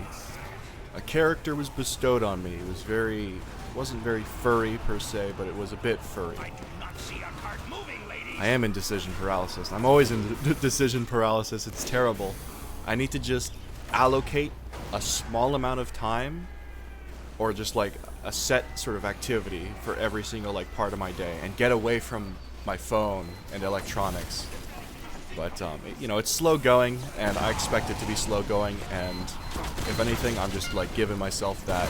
A character was bestowed on me. It was very... wasn't very furry per se, but it was a bit furry. I do not see a cart moving, ladies. I am in decision paralysis. I'm always in decision paralysis. It's terrible. I need to just allocate a small amount of time, or just like a set sort of activity for every single like part of my day, and get away from my phone and electronics. But you know, it's slow going, and I expect it to be slow going. And if anything, I'm just like giving myself that.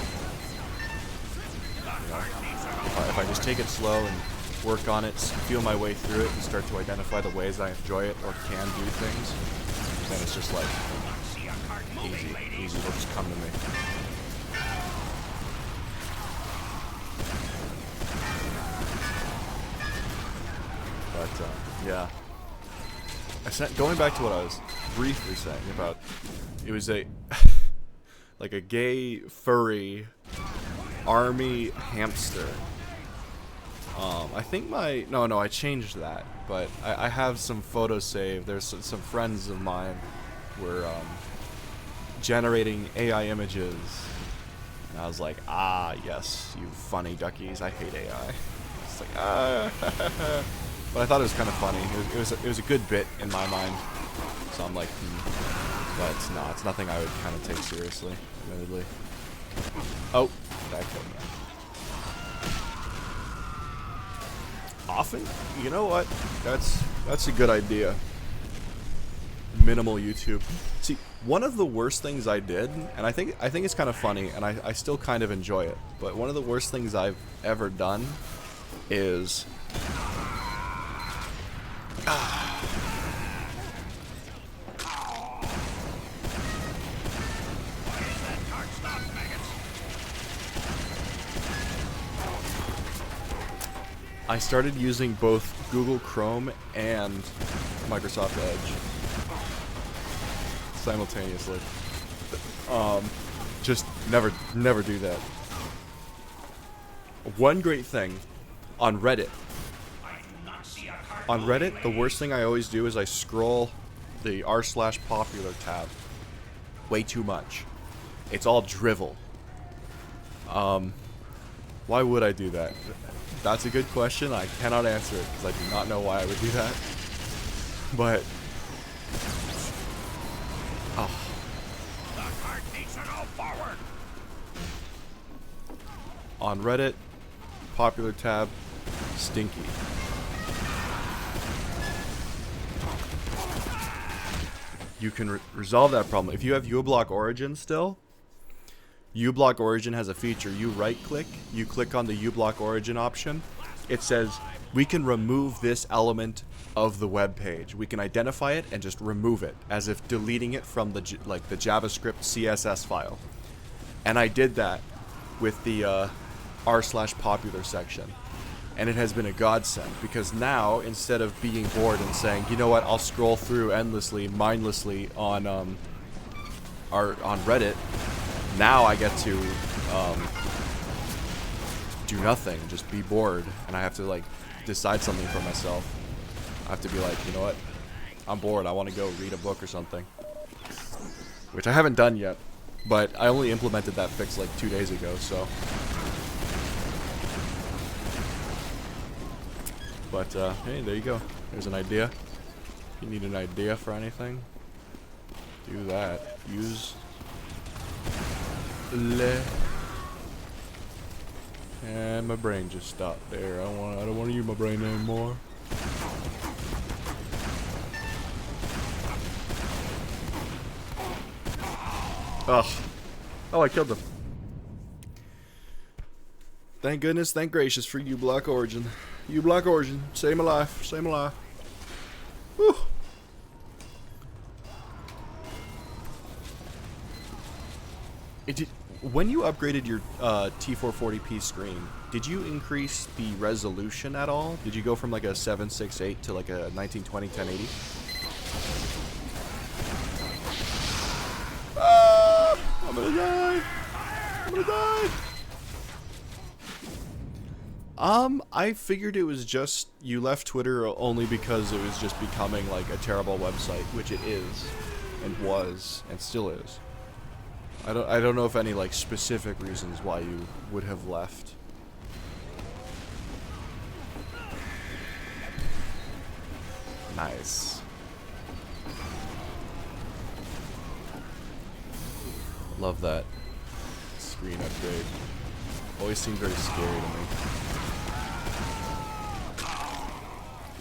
You know, if I just take it slow and work on it, feel my way through it, and start to identify the ways I enjoy it or can do things, then it's just like easy. It'll just come to me. But yeah. Going back to what I was briefly saying about, it was a like a gay furry army hamster. I think no, I changed that, but I have some photos saved. There's some friends of mine were generating AI images, and I was like, ah, yes, you funny duckies. I hate AI. It's like, ah. But I thought it was kind of funny. It was a good bit in my mind. So I'm like, but it's nothing I would kind of take seriously, admittedly. Oh, that killed me. Often, you know what? That's a good idea. Minimal YouTube. See, one of the worst things I did, and I think it's kind of funny, and I still kind of enjoy it. But one of the worst things I've ever done is. I started using both Google Chrome and Microsoft Edge simultaneously. Just never do that. One great thing on Reddit. On Reddit, the worst thing I always do is I scroll the r/popular tab way too much. It's all drivel. Why would I do that? That's a good question. I cannot answer it because I do not know why I would do that. But The cart needs to go forward. On Reddit, popular tab, stinky. You can resolve that problem. If you have uBlock Origin still, uBlock Origin has a feature. You right-click, you click on the uBlock Origin option. It says, we can remove this element of the web page. We can identify it and just remove it, as if deleting it from the the JavaScript CSS file. And I did that with the r/popular section. And it has been a godsend, because now, instead of being bored and saying, you know what, I'll scroll through endlessly, mindlessly on Reddit, now I get to do nothing, just be bored, and I have to like decide something for myself. I have to be like, you know what, I'm bored, I want to go read a book or something. Which I haven't done yet, but I only implemented that fix like 2 days ago, so. But, hey, there you go. There's an idea. If you need an idea for anything, do that. Use le. And my brain just stopped there. I don't want to use my brain anymore. Ugh. Oh, I killed them. Thank goodness, thank gracious for uBlock Origin. uBlock Origin, save my life, save my life. Whew. When you upgraded your T440p screen, did you increase the resolution at all? Did you go from like a 768 to like a 1920 1080? Ah, I'm gonna die. I'm gonna die. I figured it was just you left Twitter only because it was just becoming like a terrible website, which it is, and was, and still is. I don't know if any like specific reasons why you would have left. Nice. Love that screen upgrade. Always seemed very scary to me.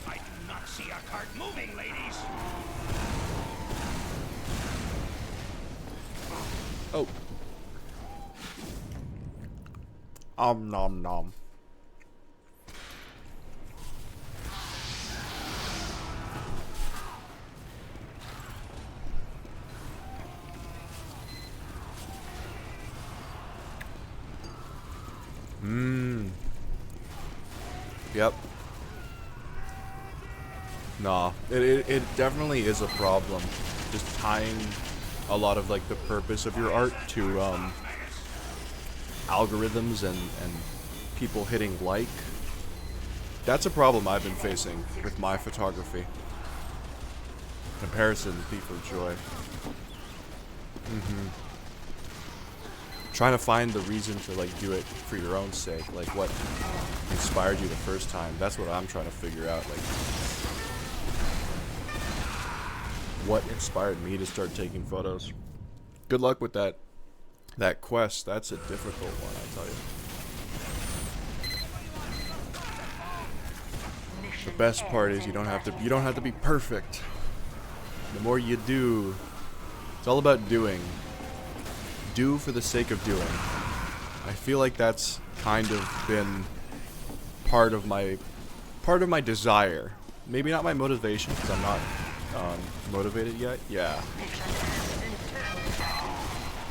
I do not see a cart moving, ladies. Oh. Nom nom. Yep. Nah, it definitely is a problem. Just tying a lot of like the purpose of your art to algorithms and people hitting like. That's a problem I've been facing with my photography. Comparison thief of joy. Trying to find the reason to like do it for your own sake, like what inspired you the first time. That's what I'm trying to figure out, like what inspired me to start taking photos. Good luck with that quest. That's a difficult one, I tell you. The best part is you don't have to be perfect. The more you do, it's all about doing. Do for the sake of doing. I feel like that's kind of been part of my desire. Maybe not my motivation, because I'm not motivated yet. Yeah.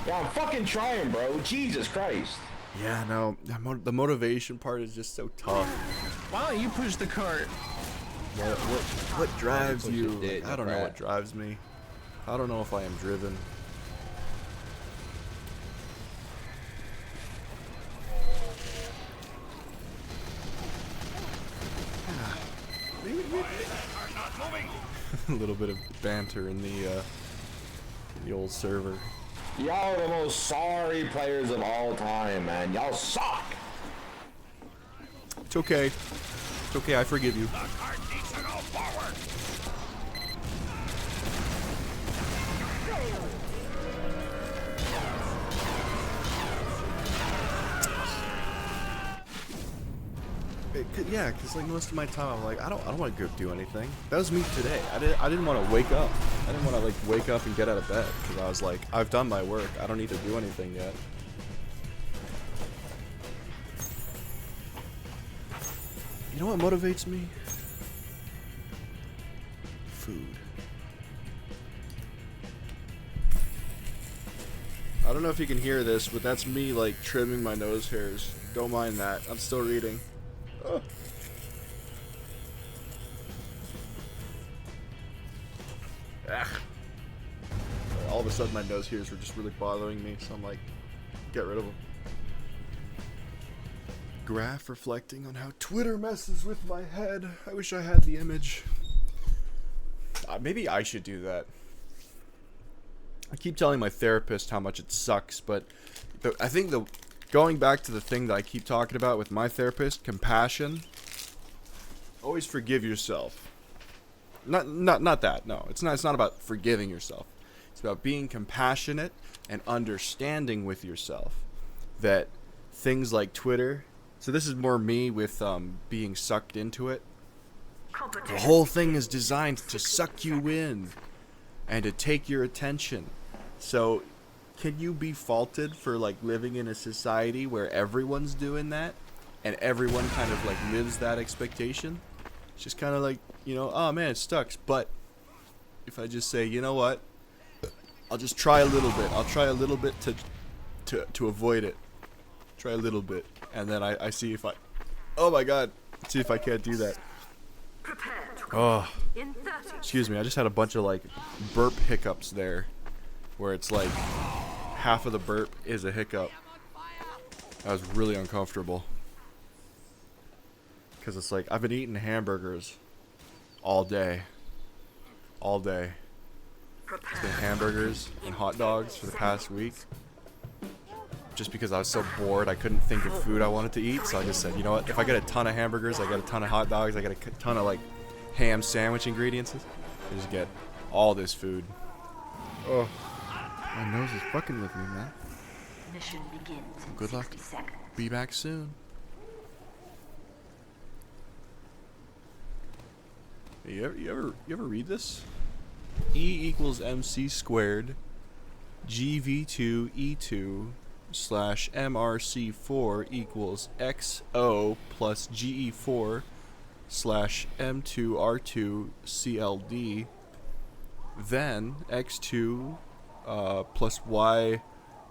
Yeah, I'm fucking trying, bro. Jesus Christ. Yeah, no. The motivation part is just so tough. Why don't you push the cart? What drives push you? it, did, I don't know crap. what drives me. I don't know if I am driven. Cart not moving. A little bit of banter in the old server. Y'all are the most sorry players of all time, man. Y'all suck. It's okay. It's okay. I forgive you. The cart needs to go forward. Yeah, because like most of my time, I'm like, I don't want to go do anything. That was me today. I didn't want to wake up. I didn't want to like wake up and get out of bed because I was like, I've done my work. I don't need to do anything yet. You know what motivates me? Food. I don't know if you can hear this, but that's me like trimming my nose hairs. Don't mind that. I'm still reading. Ugh. Ah. All of a sudden my nose hairs were just really bothering me, so I'm like, get rid of them. Graph reflecting on how Twitter messes with my head. I wish I had the image. Maybe I should do that. I keep telling my therapist how much it sucks, but I think going back to the thing that I keep talking about with my therapist, compassion. Always forgive yourself. Not that. No, it's not about forgiving yourself. It's about being compassionate and understanding with yourself that things like Twitter. So this is more me with being sucked into it. The whole thing is designed to suck you in and to take your attention. So can you be faulted for like living in a society where everyone's doing that and everyone kind of like lives that expectation? It's just kind of like, you know, oh man, it sucks. But if I just say, you know what, I'll just try a little bit. I'll try a little bit to avoid it. Try a little bit, and then I see if I, oh my god, see if I can't do that. Oh, excuse me, I just had a bunch of like burp hiccups there, where it's like half of the burp is a hiccup. That was really uncomfortable. Because it's like, I've been eating hamburgers all day. All day. It's been hamburgers and hot dogs for the past week. Just because I was so bored, I couldn't think of food I wanted to eat. So I just said, you know what, if I get a ton of hamburgers, I get a ton of hot dogs, I get a ton of like ham sandwich ingredients. You just get all this food. Oh, my nose is fucking with me, man. Mission begins in Good luck. 60 seconds. Be back soon. You ever read this? E equals MC squared GV2E2 / MRC4 equals XO plus GE4 / M2R2 CLD. Then X2 plus Y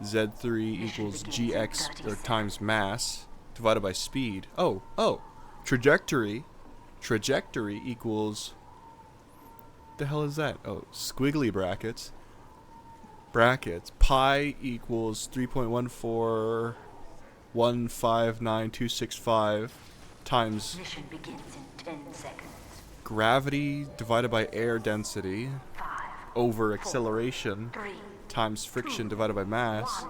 Z3 equals GX or times mass divided by speed. Oh, trajectory equals, the hell is that? Oh, squiggly brackets pi equals 3.14159.265 times Mission begins in 10 seconds. gravity divided by air density 5, over acceleration 3, times friction divided by mass.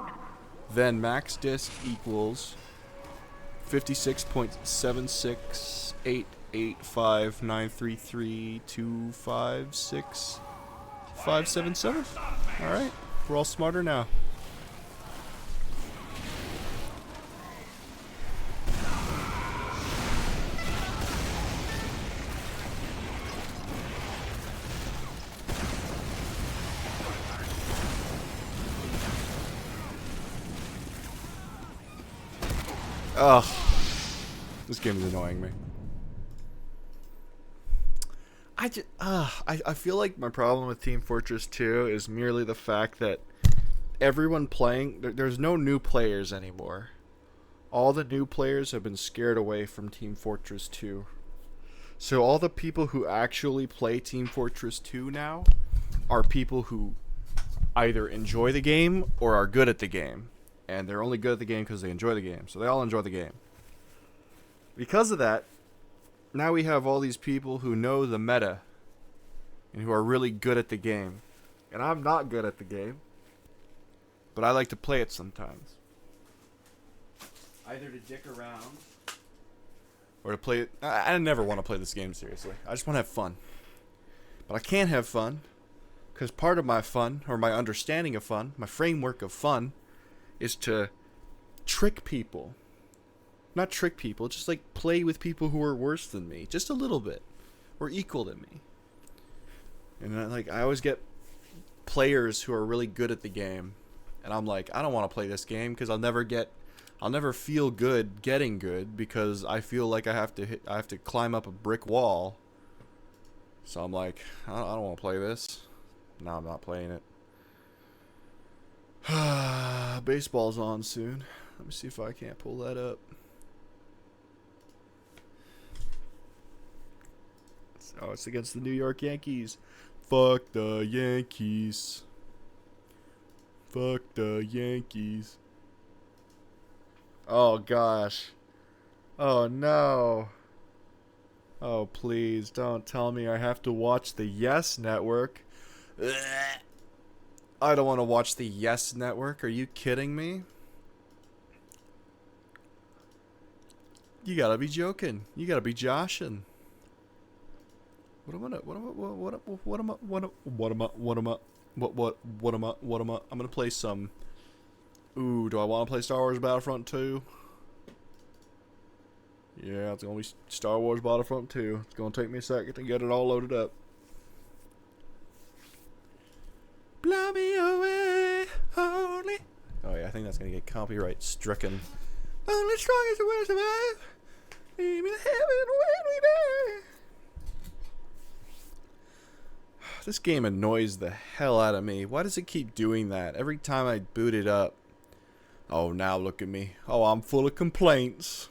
Then max disk equals 56.76885933256.577. All right, we're all smarter now. Ugh. This game is annoying me. I feel like my problem with Team Fortress 2 is merely the fact that everyone playing, there's no new players anymore. All the new players have been scared away from Team Fortress 2. So all the people who actually play Team Fortress 2 now are people who either enjoy the game or are good at the game. And they're only good at the game because they enjoy the game. So they all enjoy the game. Because of that, now we have all these people who know the meta and who are really good at the game. And I'm not good at the game, but I like to play it sometimes. Either to dick around or to play it. I never want to play this game seriously. I just want to have fun. But I can't have fun because part of my fun, or my understanding of fun, my framework of fun, is to trick people. Not trick people, just like play with people who are worse than me. Just a little bit. Or equal to me. And I always get players who are really good at the game. And I'm like, I don't want to play this game because I'll never feel good getting good because I feel like I have to climb up a brick wall. So I'm like, I don't want to play this. No, I'm not playing it. Baseball's on soon. Let me see if I can't pull that up. Oh, it's against the New York Yankees. Fuck the Yankees. Fuck the Yankees. Oh, gosh. Oh, no. Oh, please, don't tell me I have to watch the Yes Network. I don't want to watch the Yes Network. Are you kidding me? You gotta be joking. You gotta be joshing. I'm gonna play some. Ooh, do I want to play Star Wars Battlefront 2? Yeah, it's gonna be Star Wars Battlefront 2. It's gonna take me a second to get it all loaded up. Blow me away, only. Oh yeah, I think that's gonna get copyright stricken. Only strongest will survive. Leave me to heaven when we die. This game annoys the hell out of me. Why does it keep doing that? Every time I boot it up. Oh, now look at me. Oh, I'm full of complaints.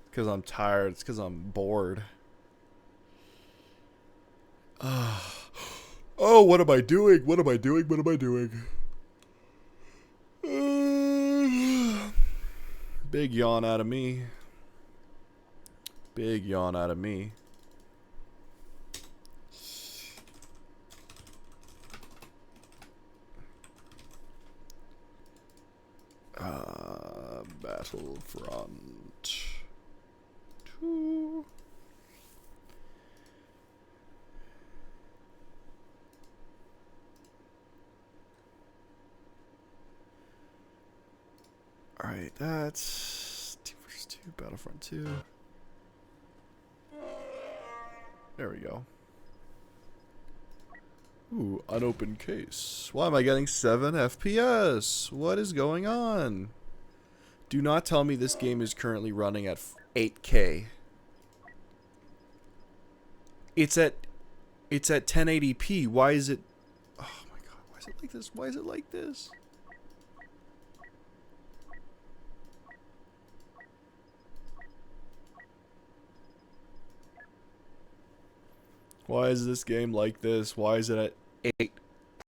Because I'm tired. It's because I'm bored. Oh, what am I doing? What am I doing? What am I doing? Big yawn out of me. Big yawn out of me. Battlefront 2. Alright, that's Team vs. 2, Battlefront 2. There we go. Ooh, unopened case. Why am I getting 7 FPS? What is going on? Do not tell me this game is currently running at 8K. It's at 1080p. Why is it? Oh my god! Why is it like this? Why is it like this? Why is this game like this? Why is it at